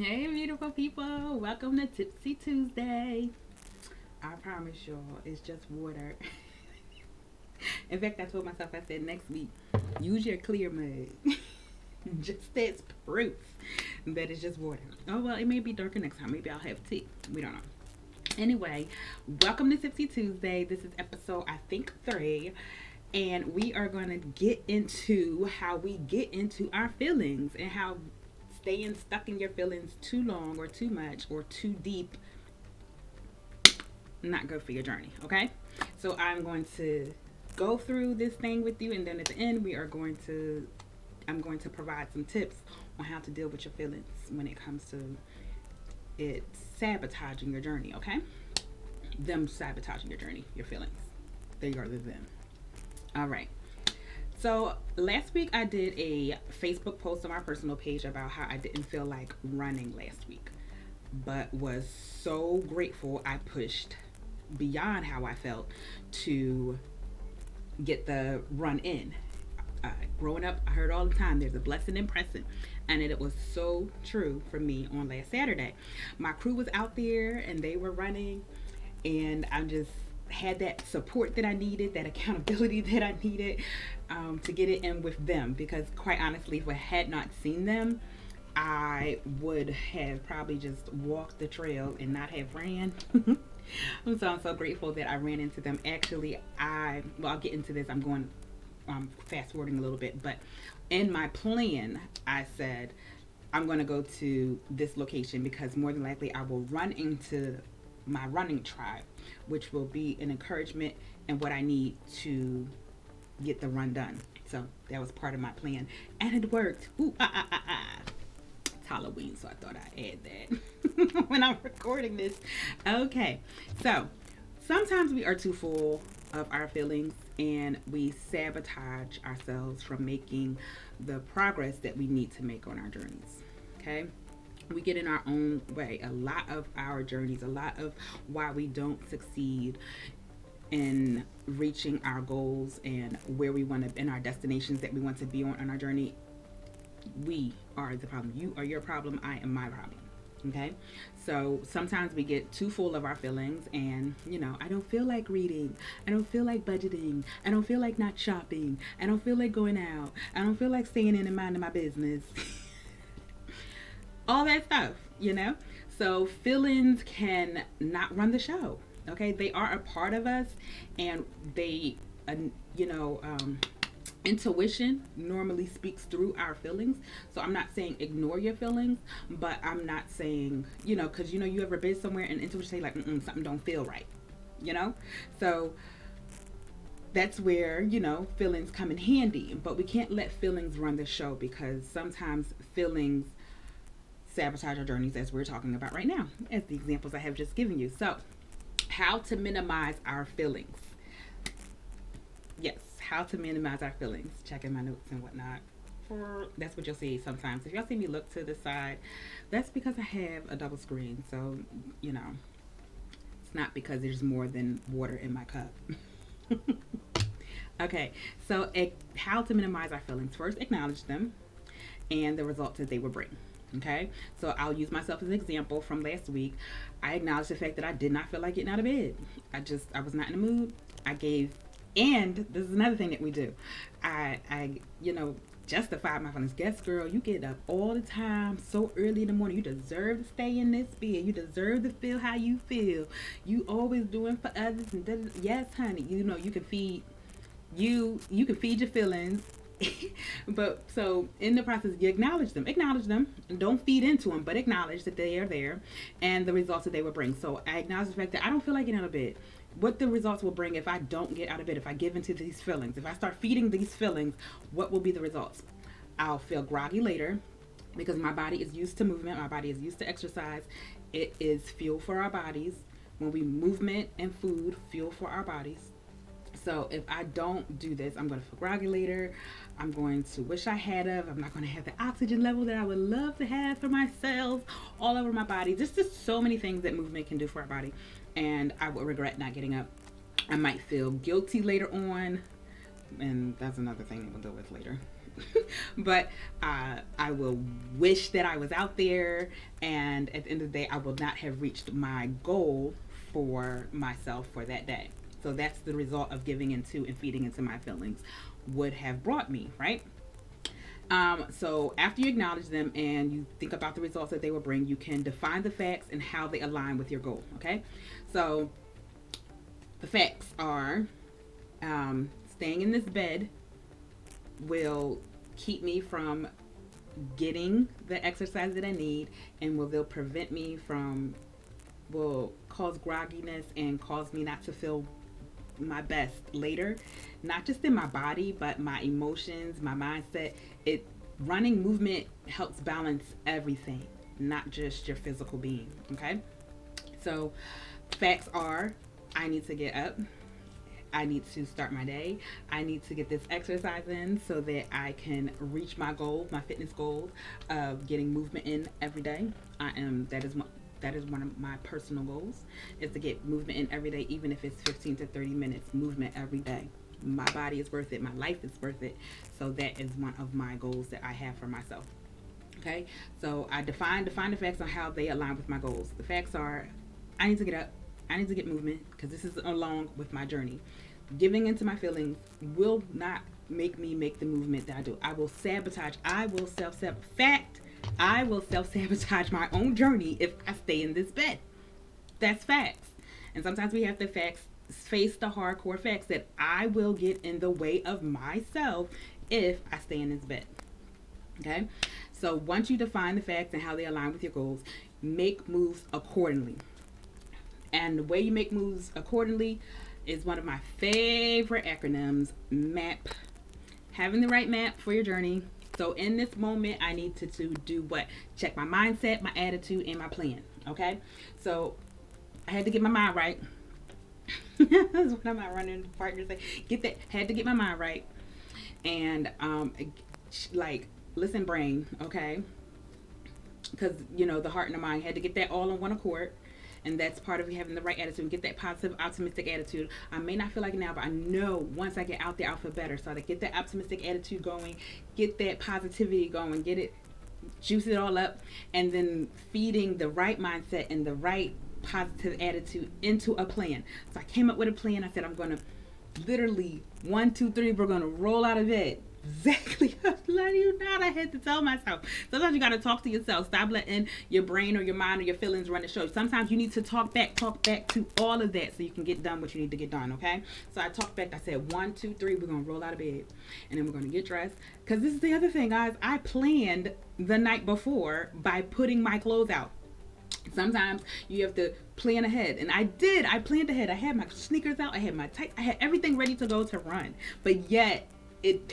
Hey, beautiful people. Welcome to Tipsy Tuesday. I promise y'all, it's just water. In fact, I told myself, I said next week, use your clear mug. Just that's proof that it's just water. Oh, well, it may be darker next time. Maybe I'll have tea. We don't know. Anyway, welcome to Tipsy Tuesday. This is episode, I think, 3. And we are going to get into how we get into our feelings and how staying stuck in your feelings too long or too much or too deep not good for your journey. Okay, so I'm going to go through this thing with you, and then at the end I'm going to provide some tips on how to deal with your feelings when it comes to it sabotaging your journey. Okay, them sabotaging your journey, your feelings, they are the them. All right. So last week I did a Facebook post on my personal page about how I didn't feel like running last week, but was so grateful I pushed beyond how I felt to get the run in. Growing up, I heard all the time there's a blessing in pressing, and it was so true for me on last Saturday. My crew was out there and they were running, and I just had that support that I needed, that accountability that I needed to get it in with them. Because quite honestly, if I had not seen them, I would have probably just walked the trail and not have ran. So I'm so grateful that I ran into them. Actually, I'll get into this. I'm going fast forwarding a little bit, but in my plan, I said I'm going to go to this location because more than likely I will run into my running tribe, which will be an encouragement and what I need to get the run done. So that was part of my plan, and it worked. Ooh, It's Halloween, so I thought I'd add that when I'm recording this. Okay, so sometimes we are too full of our feelings and we sabotage ourselves from making the progress that we need to make on our journeys. Okay, we get in our own way. A lot of our journeys, a lot of why we don't succeed in reaching our goals and where we want to, in our destinations that we want to be on our journey, we are the problem. You are your problem. I am my problem. Okay, so sometimes we get too full of our feelings, and I don't feel like reading, I don't feel like budgeting, I don't feel like not shopping, I don't feel like going out, I don't feel like staying in and minding my business. All that stuff. So feelings can not run the show. Okay, they are a part of us, and they, you know, intuition normally speaks through our feelings. So I'm not saying ignore your feelings, but I'm not saying, because you ever been somewhere and intuition say like, something don't feel right. So that's where feelings come in handy, but we can't let feelings run the show, because sometimes feelings sabotage our journeys, as we're talking about right now, as the examples I have just given you. So how to minimize our feelings. Yes, how to minimize our feelings. Checking my notes and whatnot. That's what you'll see sometimes. If y'all see me look to the side, that's because I have a double screen. So, it's not because there's more than water in my cup. Okay, so how to minimize our feelings. First, acknowledge them and the results that they will bring. Okay, so I'll use myself as an example from last week. I acknowledged the fact that I did not feel like getting out of bed. I was not in the mood. And this is another thing that we do. I justified my feelings. Guess, girl, you get up all the time so early in the morning. You deserve to stay in this bed. You deserve to feel how you feel. You always doing for others. And yes, honey, you can feed can feed your feelings. But so in the process, you acknowledge them, and don't feed into them, but acknowledge that they are there and the results that they will bring. So I acknowledge the fact that I don't feel like getting out of bed. What the results will bring if I don't get out of bed, if I give into these feelings, if I start feeding these feelings, what will be the results? I'll feel groggy later, because my body is used to movement, my body is used to exercise. It is fuel for our bodies. When we movement and food, fuel for our bodies. So if I don't do this, I'm going to feel groggy later. I'm going to wish I had of. I'm not going to have the oxygen level that I would love to have for my cells all over my body. There's just so many things that movement can do for our body. And I would regret not getting up. I might feel guilty later on. And that's another thing that we'll deal with later. But I will wish that I was out there, and at the end of the day, I will not have reached my goal for myself for that day. So that's the result of giving into and feeding into my feelings would have brought me, right? So after you acknowledge them and you think about the results that they will bring, you can define the facts and how they align with your goal. Okay, so the facts are staying in this bed will keep me from getting the exercise that I need, and will prevent me from, will cause grogginess and cause me not to feel my best later, not just in my body but my emotions, my mindset. It Running movement helps balance everything, not just your physical being. Okay, so facts are, I need to get up, I need to start my day, I need to get this exercise in so that I can reach my goal, my fitness goals of getting movement in every day. That is one of my personal goals, is to get movement in every day, even if it's 15 to 30 minutes movement every day. My body is worth it, my life is worth it. So that is one of my goals that I have for myself. Okay, so I define the facts on how they align with my goals. The facts are, I need to get up, I need to get movement, because this is along with my journey. Giving into my feelings will not make me make the movement that I do. I will sabotage, I will self-sabotage my own journey if I stay in this bed. That's facts. And sometimes we have to face the hardcore facts that I will get in the way of myself if I stay in this bed. Okay, so once you define the facts and how they align with your goals, make moves accordingly. And the way you make moves accordingly is one of my favorite acronyms, MAP. Having the right map for your journey. So in this moment, I need to do what? Check my mindset, my attitude, and my plan. Okay, so I had to get my mind right. That's what my running partner say. Had to get my mind right, and like, listen, brain, okay, because the heart and the mind, had to get that all on one accord. And that's part of having the right attitude. Get that positive, optimistic attitude. I may not feel like it now, but I know once I get out there, I'll feel better. So to get that optimistic attitude going, get that positivity going, get it, juice it all up, and then feeding the right mindset and the right positive attitude into a plan. So I came up with a plan. I said, I'm going to literally 1, 2, 3, we're going to roll out of bed. Exactly. I'm letting you know, I had to tell myself. Sometimes you got to talk to yourself. Stop letting your brain or your mind or your feelings run the show. Sometimes you need to talk back to all of that so you can get done what you need to get done. Okay, so I talked back. I said 1, 2, 3, we're gonna roll out of bed, and then we're gonna get dressed, because this is the other thing, guys. I planned the night before by putting my clothes out. Sometimes you have to plan ahead, and I did. I planned ahead. I had my sneakers out, I had my tights, I had everything ready to go to run, but yet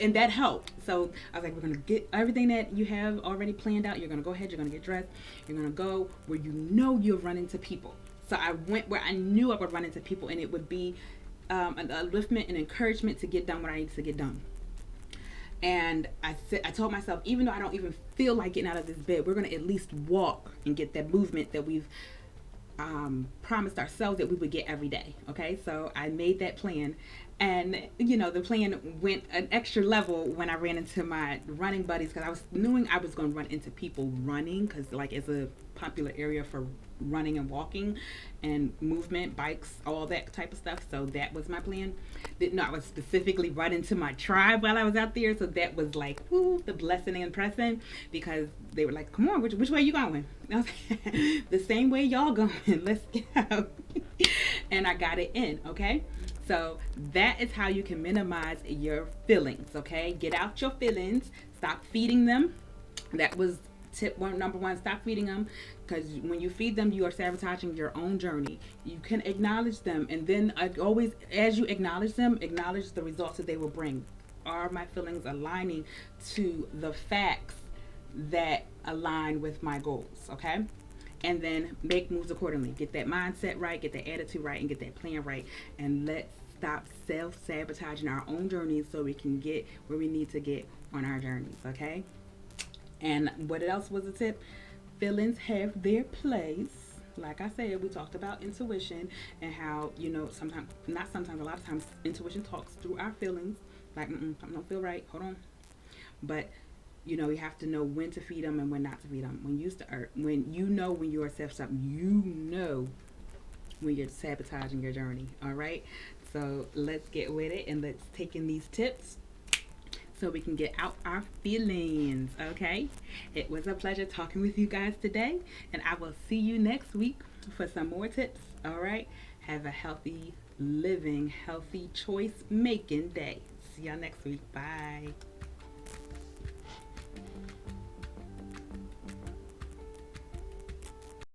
and that helped. So I was like, we're gonna get everything that you have already planned out. You're gonna go ahead, you're gonna get dressed, you're gonna go where you'll run into people. So I went where I knew I would run into people, and it would be an upliftment and encouragement to get done what I need to get done. And I told myself, even though I don't even feel like getting out of this bed, we're gonna at least walk and get that movement that we've promised ourselves that we would get every day. Okay, so I made that plan, and the plan went an extra level when I ran into my running buddies, because I was knowing I was going to run into people running, because like it's a popular area for running and walking and movement, bikes, all that type of stuff. So that was my plan. Didn't know I was specifically run into my tribe while I was out there, so that was like, whoo, the blessing and pressing, because they were like, come on, which way you going? I was like, the same way y'all going, let's go. And I got it in. Okay, so that is how you can minimize your feelings. Okay, get out your feelings, stop feeding them. That was number one. Stop feeding them, because when you feed them, you are sabotaging your own journey. You can acknowledge them, and then always, as you acknowledge them, acknowledge the results that they will bring. Are my feelings aligning to the facts that align with my goals? Okay, and then make moves accordingly. Get that mindset right, get that attitude right, and get that plan right, and let's stop self-sabotaging our own journeys so we can get where we need to get on our journeys. Okay, and what else was a tip? Feelings have their place. Like I said, we talked about intuition and how, sometimes, not sometimes, a lot of times, intuition talks through our feelings. Like, something don't feel right. Hold on. But you know, you have to know when to feed them and when not to feed them. When you know when you're self-sabotaging, you know when you're sabotaging your journey. All right. So let's get with it and let's take in these tips so we can get out our feelings. Okay. It was a pleasure talking with you guys today, and I will see you next week for some more tips. All right. Have a healthy living, healthy choice making day. See y'all next week. Bye.